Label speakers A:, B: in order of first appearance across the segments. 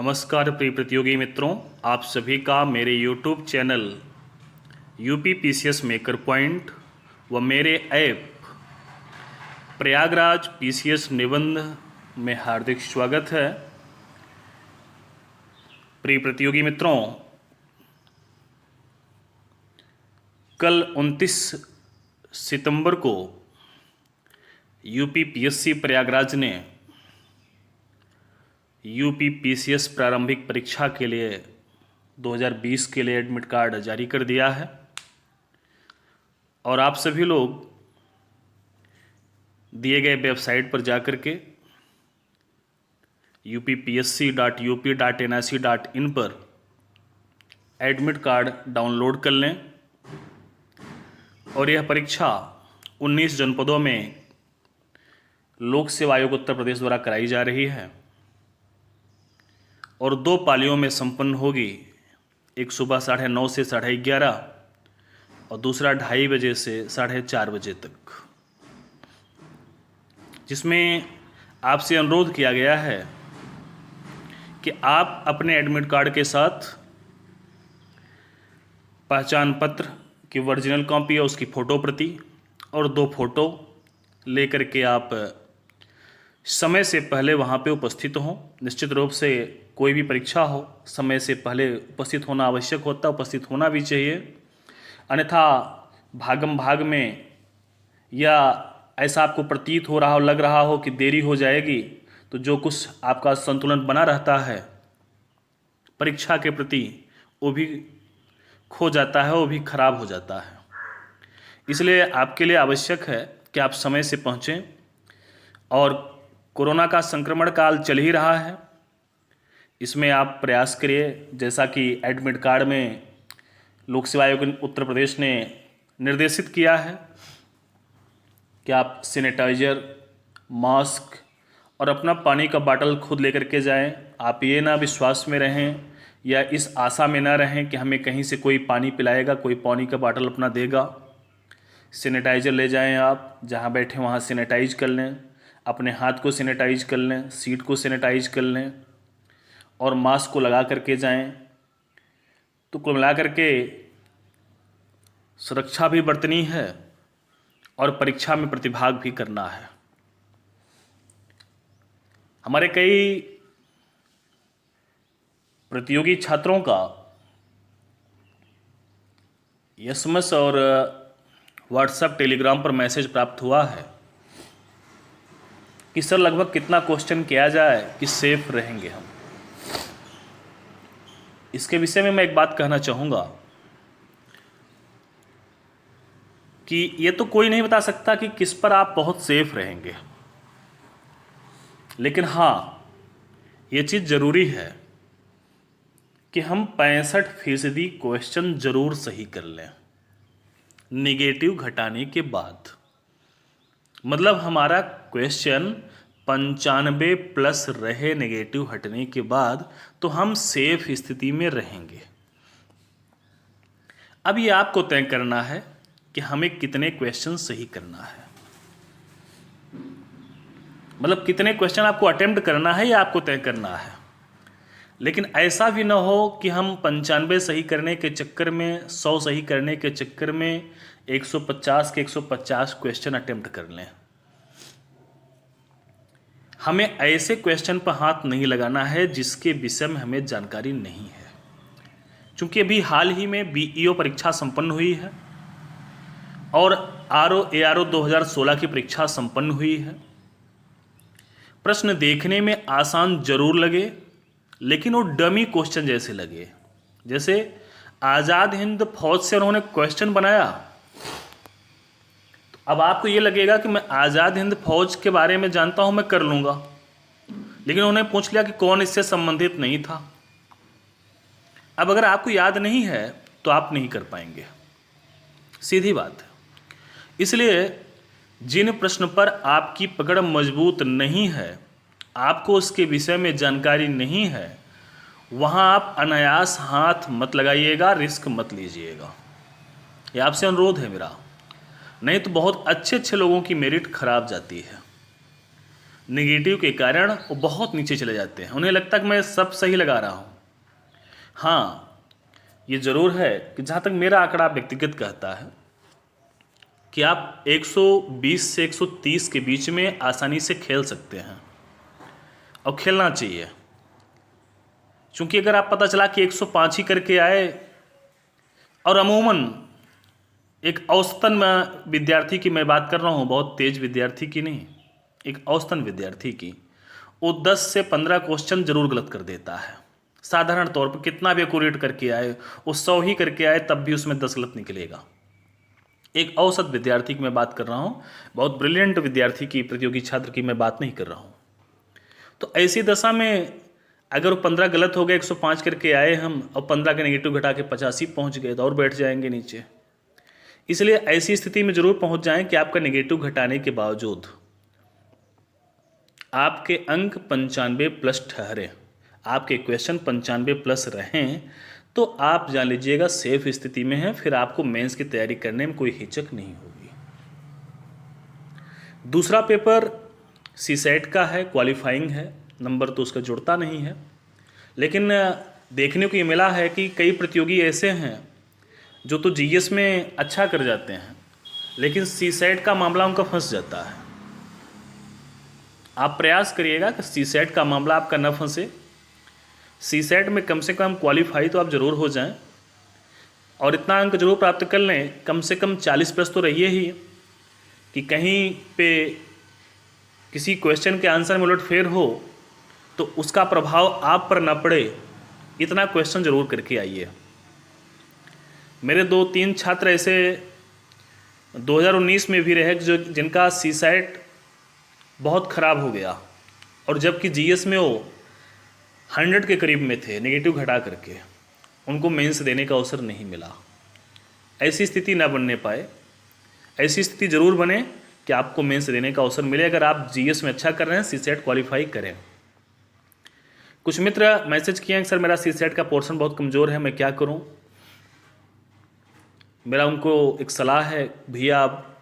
A: नमस्कार प्रिय प्रतियोगी मित्रों, आप सभी का मेरे YouTube channel UP PCS maker point व मेरे ऐप प्रयागराज पीसीएस निबंध में हार्दिक स्वागत है। प्रिय प्रतियोगी मित्रों, कल 29 सितंबर को यूपी पीएससी प्रयागराज ने यूपी पीसीएस प्रारंभिक परीक्षा के लिए 2020 के लिए एडमिट कार्ड जारी कर दिया है और आप सभी लोग दिए गए वेबसाइट पर जाकर के uppsc.up.nic.in पर एडमिट कार्ड डाउनलोड कर लें और यह परीक्षा 19 जनपदों में लोक सेवा आयोग उत्तर प्रदेश द्वारा कराई जा रही है और 2 पालियों में संपन्न होगी। एक सुबह 9:30 से 11:30 और दूसरा 2:30 बजे से 4:30 बजे तक, जिसमें आपसे अनुरोध किया गया है कि आप अपने एडमिट कार्ड के साथ पहचान पत्र की ओरिजिनल कॉपी या उसकी फ़ोटो प्रति और 2 फोटो लेकर के आप समय से पहले वहाँ पे उपस्थित हों। निश्चित रूप से कोई भी परीक्षा हो, समय से पहले उपस्थित होना आवश्यक होता है, उपस्थित होना भी चाहिए। अन्यथा भागम भाग में या ऐसा आपको प्रतीत हो रहा हो, लग रहा हो कि देरी हो जाएगी, तो जो कुछ आपका संतुलन बना रहता है परीक्षा के प्रति वो भी खो जाता है, वो भी खराब हो जाता है। इसलिए आपके लिए आवश्यक है कि आप समय से पहुँचें। और कोरोना का संक्रमण काल चल ही रहा है, इसमें आप प्रयास करिए, जैसा कि एडमिट कार्ड में लोक सेवा आयोग उत्तर प्रदेश ने निर्देशित किया है कि आप सैनिटाइजर, मास्क और अपना पानी का बाटल खुद लेकर के जाएं। आप ये ना विश्वास में रहें या इस आशा में ना रहें कि हमें कहीं से कोई पानी पिलाएगा, कोई पानी का बाटल अपना देगा। सैनिटाइजर ले जाएं, आप जहां बैठे वहां सैनिटाइज कर लें, अपने हाथ को सैनिटाइज कर लें, सीट को सैनिटाइज कर लें और मास्क को लगा करके जाएं। तो कुल मिला करके सुरक्षा भी बरतनी है और परीक्षा में प्रतिभाग भी करना है। हमारे कई प्रतियोगी छात्रों का एसएमएस और व्हाट्सएप, टेलीग्राम पर मैसेज प्राप्त हुआ है कि सर लगभग कितना क्वेश्चन किया जाए कि सेफ रहेंगे हम। इसके विषय में मैं एक बात कहना चाहूँगा कि ये तो कोई नहीं बता सकता कि किस पर आप बहुत सेफ रहेंगे, लेकिन हाँ ये चीज़ ज़रूरी है कि हम 65% क्वेश्चन ज़रूर सही कर लें नेगेटिव घटाने के बाद। मतलब हमारा क्वेश्चन 95+ रहे नेगेटिव हटने के बाद, तो हम सेफ स्थिति में रहेंगे। अब ये आपको तय करना है कि हमें कितने क्वेश्चन सही करना है, मतलब कितने क्वेश्चन आपको अटेम्प्ट करना है, या आपको तय करना है। लेकिन ऐसा भी ना हो कि हम 95 सही करने के चक्कर में, 100 सही करने के चक्कर में 150 के 150 क्वेश्चन अटेम्प्ट कर लें। हमें ऐसे क्वेश्चन पर हाथ नहीं लगाना है जिसके विषय में हमें जानकारी नहीं है। चूंकि अभी हाल ही में बीईओ परीक्षा संपन्न हुई है और ARO 2016 की परीक्षा संपन्न हुई है। प्रश्न देखने में आसान जरूर लगे, लेकिन वो डमी क्वेश्चन जैसे लगे। जैसे आज़ाद हिंद फौज से उन्होंने क्वेश्चन बनाया, तो अब आपको ये लगेगा कि मैं आज़ाद हिंद फौज के बारे में जानता हूं, मैं कर लूँगा, लेकिन उन्होंने पूछ लिया कि कौन इससे संबंधित नहीं था। अब अगर आपको याद नहीं है तो आप नहीं कर पाएंगे, सीधी बात है। इसलिए जिन प्रश्न पर आपकी पकड़ मजबूत नहीं है, आपको उसके विषय में जानकारी नहीं है, वहाँ आप अनायास हाथ मत लगाइएगा, रिस्क मत लीजिएगा। ये आपसे अनुरोध है मेरा, नहीं तो बहुत अच्छे अच्छे लोगों की मेरिट खराब जाती है। नेगेटिव के कारण वो बहुत नीचे चले जाते हैं, उन्हें लगता है कि मैं सब सही लगा रहा हूँ। हाँ, ये ज़रूर है कि जहाँ तक मेरा आंकड़ा व्यक्तिगत कहता है कि आप 120 से 130 के बीच में आसानी से खेल सकते हैं और खेलना चाहिए। क्योंकि अगर आप पता चला कि 105 ही करके आए और अमूमन एक औसतन में विद्यार्थी की मैं बात कर रहा हूँ, बहुत तेज विद्यार्थी की नहीं, एक औसतन विद्यार्थी की, वो 10 से 15 क्वेश्चन जरूर गलत कर देता है। साधारण तौर पर कितना भी एक्यूरेट करके आए, वो 100 ही करके आए तब भी उसमें 10 गलत निकलेगा। एक औसत विद्यार्थी की मैं बात कर रहा हूँ, बहुत ब्रिलियंट विद्यार्थी की, प्रतियोगी छात्र की मैं बात नहीं कर रहा हूँ। तो ऐसी दशा में अगर वो 15 गलत हो गए, 105 करके आए हम, और 15 के नेगेटिव घटा के 85 पहुँच गए तो और बैठ जाएंगे नीचे। इसलिए ऐसी स्थिति में जरूर पहुँच जाएं कि आपका नेगेटिव घटाने के बावजूद आपके अंक 95 प्लस ठहरे, आपके क्वेश्चन 95 प्लस रहें, तो आप जान लीजिएगा सेफ स्थिति में है, फिर आपको मेंस की तैयारी करने में कोई हिचक नहीं होगी। दूसरा पेपर सीसेट का है, क्वालिफाइंग है, नंबर तो उसका जुड़ता नहीं है, लेकिन देखने को ये मिला है कि कई प्रतियोगी ऐसे हैं जो तो जीएस में अच्छा कर जाते हैं, लेकिन सीसेट का मामला उनका फंस जाता है। आप प्रयास करिएगा कि सीसेट का मामला आपका न फंसे, सीसेट में कम से कम क्वालिफाई तो आप ज़रूर हो जाएं और इतना अंक जरूर प्राप्त कर लें, कम से कम 40 प्लस तो रहिए ही, कि कहीं पे किसी क्वेश्चन के आंसर में उलटफेर हो तो उसका प्रभाव आप पर ना पड़े, इतना क्वेश्चन जरूर करके आइए। मेरे 2-3 छात्र ऐसे 2019 में भी रहे जो जिनका सीसेट बहुत ख़राब हो गया, और जबकि जीएस में वो 100 के करीब में थे, नेगेटिव घटा करके उनको मेंस देने का अवसर नहीं मिला। ऐसी स्थिति ना बनने पाए, ऐसी स्थिति ज़रूर बने कि आपको मेंस देने का अवसर मिले अगर आप जीएस में अच्छा कर रहे हैं, सीसेट क्वालिफाई करें। कुछ मित्र मैसेज किए हैं कि सर मेरा सीसेट का पोर्शन बहुत कमज़ोर है, मैं क्या करूं? मेरा उनको एक सलाह है, भैया अब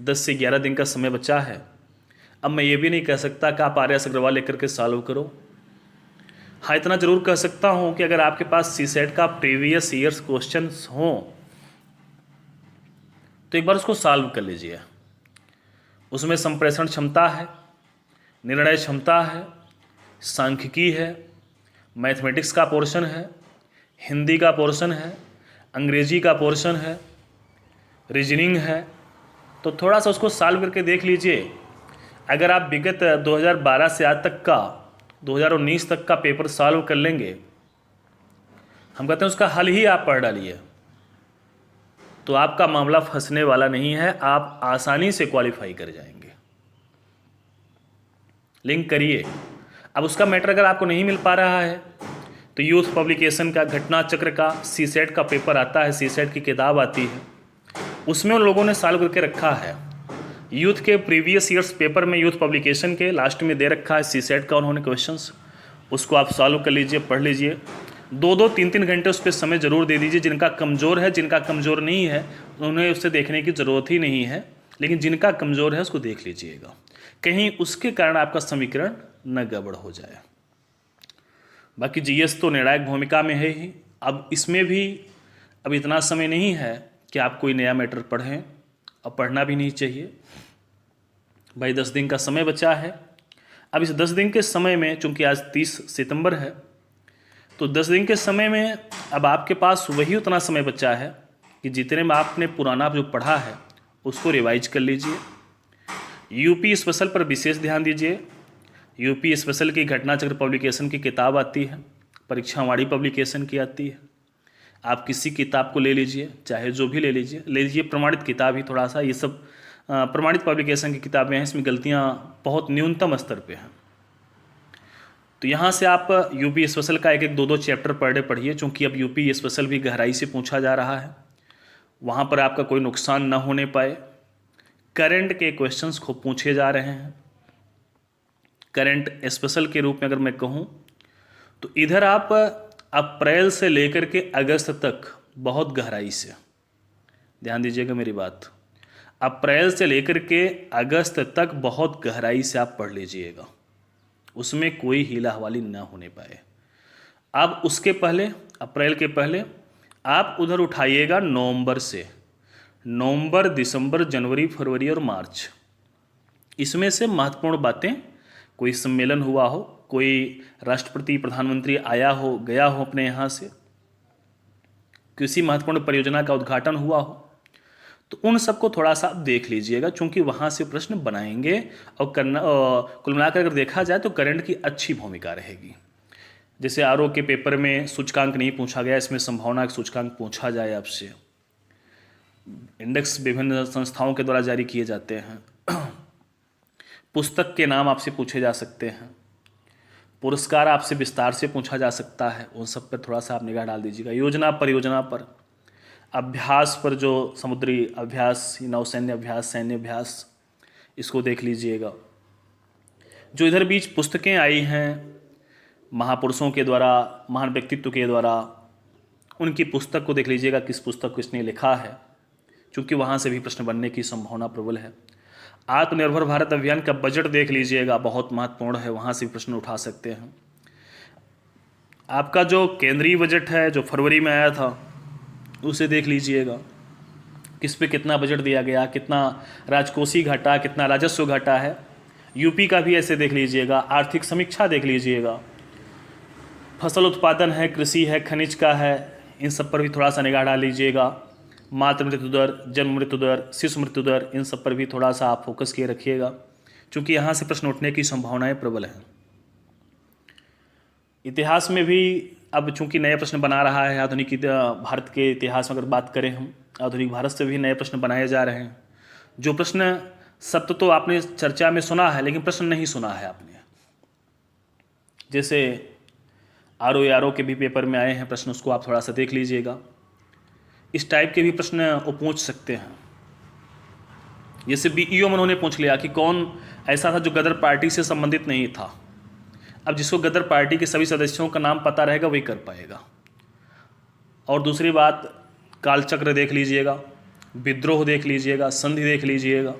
A: 10 से 11 दिन का समय बचा है। अब मैं ये भी नहीं कह सकता कि आप आर्यस अग्रवाल लेकर के सॉल्व करो। हाँ, इतना ज़रूर कह सकता हूँ कि अगर आपके पास सीसेट का प्रीवियस ईयर्स क्वेश्चंस हों तो एक बार उसको सॉल्व कर लीजिए। उसमें संप्रेषण क्षमता है, निर्णय क्षमता है, सांख्यिकी है, मैथमेटिक्स का पोर्शन है, हिंदी का पोर्शन है, अंग्रेजी का पोर्शन है, रीजनिंग है, तो थोड़ा सा उसको सॉल्व करके देख लीजिए। अगर आप विगत 2012 से आज तक का 2019 तक का पेपर सॉल्व कर लेंगे, हम कहते हैं उसका हल ही आप पढ़ डालिए, तो आपका मामला फंसने वाला नहीं है, आप आसानी से क्वालिफाई कर जाएंगे। लिंक करिए। अब उसका मैटर अगर आपको नहीं मिल पा रहा है तो यूथ पब्लिकेशन का घटना चक्र का सीसेट का पेपर आता है, सीसेट की किताब आती है, उसमें उन लोगों ने सॉल्व करके रखा है। यूथ के प्रीवियस ईयर्स पेपर में यूथ पब्लिकेशन के लास्ट में दे रखा है सीसेट का उन्होंने क्वेश्चंस, उसको आप सॉल्व कर लीजिए, पढ़ लीजिए। 2-2, 3-3 घंटे उस पर समय ज़रूर दे दीजिए। जिनका कमज़ोर है, जिनका कमज़ोर नहीं है, उन्हें उससे देखने की ज़रूरत ही नहीं है, लेकिन जिनका कमज़ोर है उसको देख लीजिएगा, कहीं उसके कारण आपका समीकरण न गड़बड़ हो जाए। बाकी जीएस तो निर्णायक भूमिका में है ही। अब इसमें भी अब इतना समय नहीं है कि आप कोई नया मैटर पढ़ें, और पढ़ना भी नहीं चाहिए भाई। 10 दिन का समय बचा है। अब इस 10 दिन के समय में, चूँकि आज 30 सितंबर है, तो 10 दिन के समय में अब आपके पास वही उतना समय बचा है कि जितने में आपने पुराना जो पढ़ा है उसको रिवाइज कर लीजिए। यूपी स्पेशल पर विशेष ध्यान दीजिए। यूपी स्पेशल की घटना चक्र पब्लिकेशन की किताब आती है, परीक्षावाड़ी पब्लिकेशन की आती है। आप किसी किताब को ले लीजिए, चाहे जो भी ले लीजिए, प्रमाणित किताब ही। थोड़ा सा ये सब प्रमाणित पब्लिकेशन की किताबें हैं, इसमें गलतियाँ बहुत न्यूनतम स्तर पे हैं। तो यहाँ से आप यूपी स्पेशल का 1-1, 2-2 चैप्टर पर डे पढ़िए, चूँकि अब यूपी स्पेशल भी गहराई से पूछा जा रहा है, वहाँ पर आपका कोई नुकसान न होने पाए। करंट के क्वेश्चंस को पूछे जा रहे हैं। करंट स्पेशल के रूप में अगर मैं कहूँ तो इधर आप अप्रैल से लेकर के अगस्त तक बहुत गहराई से ध्यान दीजिएगा मेरी बात। अप्रैल से लेकर के अगस्त तक बहुत गहराई से आप पढ़ लीजिएगा, उसमें कोई हीला हवाली ना होने पाए। अब उसके पहले, अप्रैल के पहले आप उधर उठाइएगा नवंबर से, नवंबर, दिसंबर, जनवरी, फरवरी और मार्च। इसमें से महत्वपूर्ण बातें, कोई सम्मेलन हुआ हो, कोई राष्ट्रपति प्रधानमंत्री आया हो गया हो अपने यहाँ से, किसी महत्वपूर्ण परियोजना का उद्घाटन हुआ हो, तो उन सबको थोड़ा सा आप देख लीजिएगा, क्योंकि वहाँ से प्रश्न बनाएंगे। और कुल मिलाकर अगर देखा जाए तो करंट की अच्छी भूमिका रहेगी। जैसे आरओ के पेपर में सूचकांक नहीं पूछा गया, इसमें संभावना कि सूचकांक पूछा जाए आपसे। इंडेक्स विभिन्न संस्थाओं के द्वारा जारी किए जाते हैं। पुस्तक के नाम आपसे पूछे जा सकते हैं, पुरस्कार आपसे विस्तार से पूछा जा सकता है, उन सब पर थोड़ा सा आप निगाह डाल दीजिएगा। योजना परियोजना पर, अभ्यास पर, जो समुद्री अभ्यास, नौसैन्य अभ्यास, सैन्य अभ्यास, इसको देख लीजिएगा। जो इधर बीच पुस्तकें आई हैं महापुरुषों के द्वारा, महान व्यक्तित्व के द्वारा, उनकी पुस्तक को देख लीजिएगा, किस पुस्तक को इसने लिखा है, क्योंकि वहाँ से भी प्रश्न बनने की संभावना प्रबल है। आत्मनिर्भर भारत अभियान का बजट देख लीजिएगा, बहुत महत्वपूर्ण है, वहाँ से भी प्रश्न उठा सकते हैं। आपका जो केंद्रीय बजट है जो फरवरी में आया था, उसे देख लीजिएगा, किस पे कितना बजट दिया गया, कितना राजकोषीय घाटा, कितना राजस्व घाटा है। यूपी का भी ऐसे देख लीजिएगा, आर्थिक समीक्षा देख लीजिएगा, फसल उत्पादन है, कृषि है, खनिज का है, इन सब पर भी थोड़ा सा निगाह डाल लीजिएगा। मातृ मृत्यु दर, जन्म मृत्यु दर, शिशु मृत्यु दर, इन सब पर भी थोड़ा सा आप फोकस किए रखिएगा, क्योंकि यहाँ से प्रश्न उठने की संभावनाएं प्रबल हैं। इतिहास में भी अब चूंकि नए प्रश्न बना रहा है, आधुनिक भारत के इतिहास में अगर बात करें हम, आधुनिक भारत से भी नए प्रश्न बनाए जा रहे हैं। जो प्रश्न शब्द तो आपने चर्चा में सुना है, लेकिन प्रश्न नहीं सुना है आपने, जैसे आरओ के भी पेपर में आए हैं प्रश्न, उसको आप थोड़ा सा देख लीजिएगा। इस टाइप के भी प्रश्न वो पूछ सकते हैं। जैसे बीईओ में उन्होंने पूछ लिया कि कौन ऐसा था जो गदर पार्टी से संबंधित नहीं था। अब जिसको गदर पार्टी के सभी सदस्यों का नाम पता रहेगा वही कर पाएगा। और दूसरी बात, कालचक्र देख लीजिएगा, विद्रोह देख लीजिएगा, संधि देख लीजिएगा।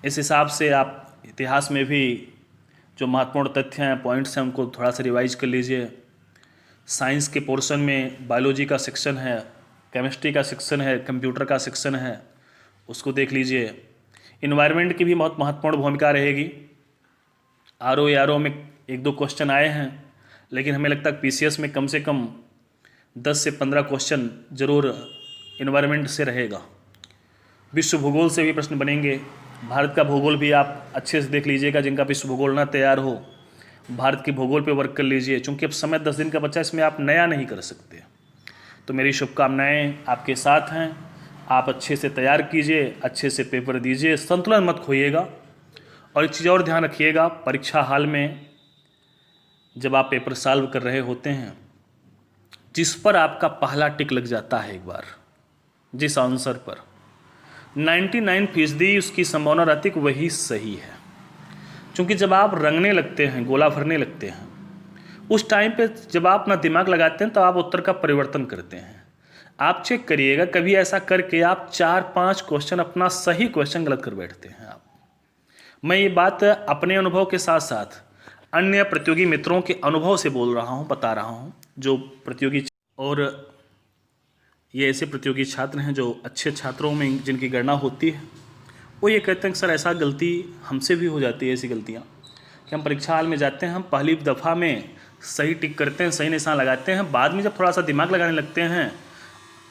A: इस हिसाब से आप इतिहास में भी जो महत्वपूर्ण तथ्य हैं, पॉइंट्स हैं, उनको थोड़ा सा रिवाइज कर लीजिए। साइंस के पोर्शन में बायोलॉजी का सेक्शन है, केमिस्ट्री का सेक्शन है, कंप्यूटर का सेक्शन है, उसको देख लीजिए। इन्वायरमेंट की भी बहुत महत्वपूर्ण भूमिका रहेगी। आरओ में 1-2 क्वेश्चन आए हैं, लेकिन हमें लगता है पीसीएस में कम से कम 10 से 15 क्वेश्चन जरूर इन्वायरमेंट से रहेगा। विश्व भूगोल से भी प्रश्न बनेंगे। भारत का भूगोल भी आप अच्छे से देख लीजिएगा, जिनका विश्व भूगोल ना तैयार हो, भारत के भूगोल पे वर्क कर लीजिए, क्योंकि अब समय 10 दिन का बच्चा, इसमें आप नया नहीं कर सकते। तो मेरी शुभकामनाएं आपके साथ हैं। आप अच्छे से तैयार कीजिए, अच्छे से पेपर दीजिए, संतुलन मत खोइएगा। और एक चीज़ और ध्यान रखिएगा, परीक्षा हाल में जब आप पेपर सॉल्व कर रहे होते हैं, जिस पर आपका पहला टिक लग जाता है एक बार, जिस आंसर पर 99% उसकी संभावना रहती है कि वही सही है। क्योंकि जब आप रंगने लगते हैं, गोला भरने लगते हैं, उस टाइम पे जब आप अपना दिमाग लगाते हैं तो आप उत्तर का परिवर्तन करते हैं। आप चेक करिएगा, कभी ऐसा करके आप 4-5 क्वेश्चन अपना सही क्वेश्चन गलत कर बैठते हैं आप। मैं ये बात अपने अनुभव के साथ साथ अन्य प्रतियोगी मित्रों के अनुभव से बोल रहा हूँ, बता रहा हूँ। जो प्रतियोगी और ये ऐसे प्रतियोगी छात्र हैं जो अच्छे छात्रों में जिनकी गणना होती है, वो ये कहते हैं कि सर ऐसा गलती हमसे भी हो जाती है, ऐसी गलतियाँ कि हम परीक्षा हाल में जाते हैं, हम पहली दफ़ा में सही टिक करते हैं, सही निशान लगाते हैं, बाद में जब थोड़ा सा दिमाग लगाने लगते हैं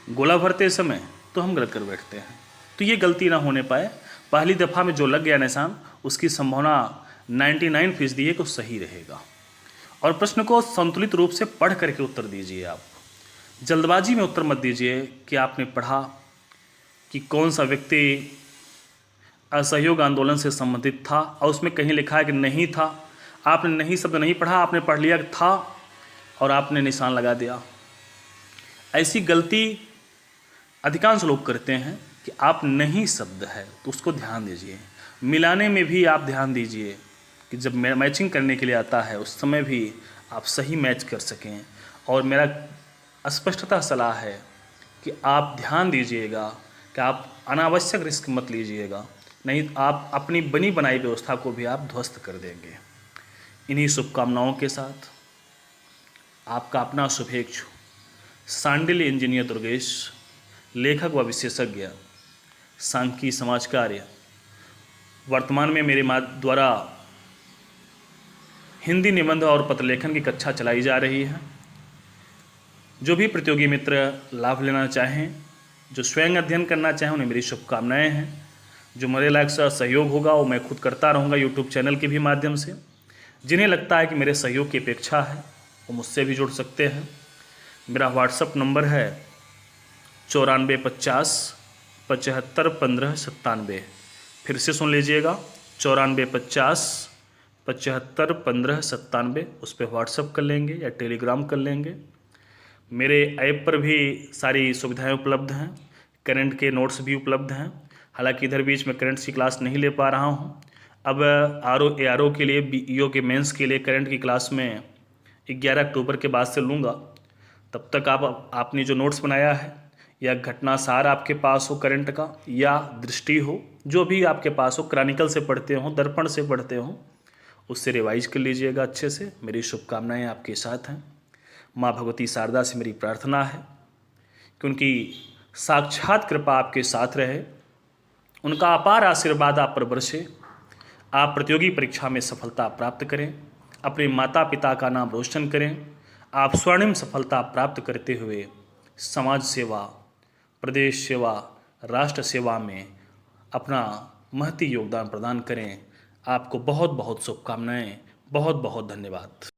A: गोला भरते समय, तो हम गलत कर बैठते हैं। तो ये गलती ना होने पाए, पहली दफ़ा में जो लग गया निशान, उसकी संभावना 99% है कि सही रहेगा। और प्रश्न को संतुलित रूप से पढ़ करके उत्तर दीजिए। आप जल्दबाजी में उत्तर मत दीजिए कि आपने पढ़ा कि कौन सा व्यक्ति असहयोग आंदोलन से संबंधित था और उसमें कहीं लिखा है कि नहीं था। आपने नहीं शब्द नहीं पढ़ा, आपने पढ़ लिया कि था और आपने निशान लगा दिया। ऐसी गलती अधिकांश लोग करते हैं कि आप नहीं शब्द है तो उसको ध्यान दीजिए। मिलाने में भी आप ध्यान दीजिए कि जब मैचिंग करने के लिए आता है उस समय भी आप सही मैच कर सकें। और मेरा स्पष्टता सलाह है कि आप ध्यान दीजिएगा कि आप अनावश्यक रिस्क मत लीजिएगा, नहीं तो आप अपनी बनी बनाई व्यवस्था को भी आप ध्वस्त कर देंगे। इन्हीं शुभकामनाओं के साथ आपका अपना शुभेच्छु सांडिल्य इंजीनियर दुर्गेश, लेखक व विशेषज्ञ सांख्यिकी समाज कार्य, वर्तमान में मेरे द्वारा हिंदी निबंध और पत्र लेखन की कक्षा चलाई जा रही है। जो भी प्रतियोगी मित्र लाभ लेना चाहें, जो स्वयं अध्ययन करना चाहें, उन्हें मेरी शुभकामनाएं हैं। जो मेरे लायक सहयोग होगा वो मैं खुद करता रहूँगा यूट्यूब चैनल के भी माध्यम से। जिन्हें लगता है कि मेरे सहयोग की अपेक्षा है वो मुझसे भी जुड़ सकते हैं। मेरा व्हाट्सअप नंबर है 9450 75 15 97। फिर से सुन लीजिएगा, 9450 75 15 97। उस पर व्हाट्सअप कर लेंगे या टेलीग्राम कर लेंगे। मेरे ऐप पर भी सारी सुविधाएं उपलब्ध हैं, करंट के नोट्स भी उपलब्ध हैं। हालांकि इधर बीच में करंट्स की क्लास नहीं ले पा रहा हूं। अब आर ओ के लिए, BEO के मेंस के लिए करंट की क्लास में 11 अक्टूबर के बाद से लूँगा। तब तक आपने जो नोट्स बनाया है या घटना सार आपके पास हो करंट का, या दृष्टि हो, जो भी आपके पास हो, क्रॉनिकल से पढ़ते हो, दर्पण से पढ़ते हो, उससे रिवाइज कर लीजिएगा अच्छे से। मेरी शुभकामनाएं आपके साथ हैं। माँ भगवती शारदा से मेरी प्रार्थना है कि उनकी साक्षात कृपा आपके साथ रहे, उनका अपार आशीर्वाद आप पर बरसे, आप प्रतियोगी परीक्षा में सफलता प्राप्त करें, अपने माता पिता का नाम रोशन करें, आप स्वर्णिम सफलता प्राप्त करते हुए समाज सेवा, प्रदेश सेवा, राष्ट्र सेवा में अपना महती योगदान प्रदान करें। आपको बहुत बहुत शुभकामनाएं। बहुत बहुत धन्यवाद।